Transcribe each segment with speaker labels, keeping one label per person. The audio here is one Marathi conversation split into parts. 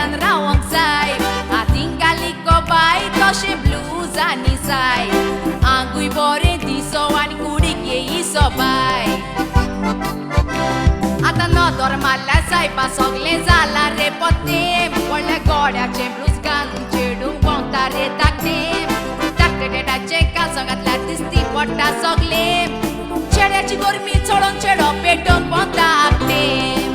Speaker 1: शेतान रावंक जाय हातीन घाली बाय तशें ब्लूज आनी जाय आंगूय बरें दिसो आनी कुडीक येयीसो बाय आतां नदर मारल्यार जायपा सगलें जालां रे पत्तेम व्हडल्या गोड्याचें ब्लूज घालून चेडूंक भोंवता रे धाकटेम धाकटेडाचें काजो घातल्यार दिसती पडटा सगलें चेड्याची गोरमी चोळोन चेडो पेटोवन भोंवता आकटेम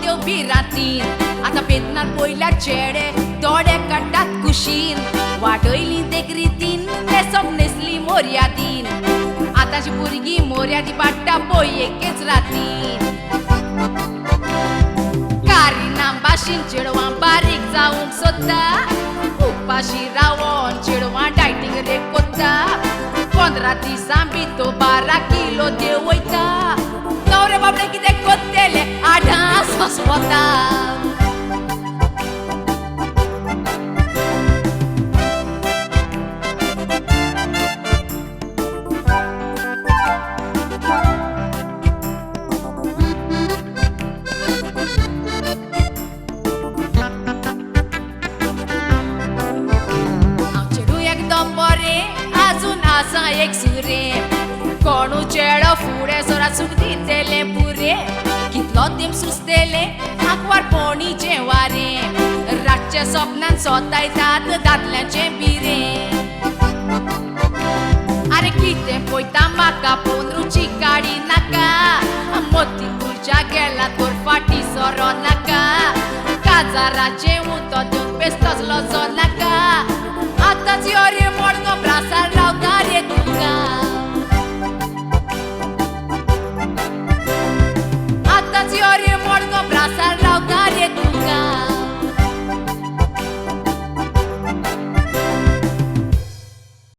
Speaker 1: देव बिरातीन आतां पेदनार पयल्या चेडे दोडे काडटात कुशीन वाडयली देख रितीन न्हेसप न्हेसली मोर्यादीन आतांची भुरगीं मोर्यादी पाडटा पळय एकेच रातीन कारिनां भाशेन चेडवां बारीक जावंक सोदता उपाशी रावोन चेडवां डायटींग रे कोत्ता 15 दिसां भितर 12 किलो देव वयता नवरे बाबडे कितें कोत्तेले आडास वता चेडू एकदम बरें आजून आसा एक सुरे कोणू चेडो फुडें सोरा सुख दितेले पुरे कितलो तेम सुस्तेले आंकवार पोणीचें वारें रातचे सपनान सोतायतात दादल्यांचें बिरें आरे कितें पळयता म्हाका पोवन रुची काडी नाका मोती तुळच्या गेला तोर फाटी सोरो नाका काजाराचें उतो दिवन बेस्तसलो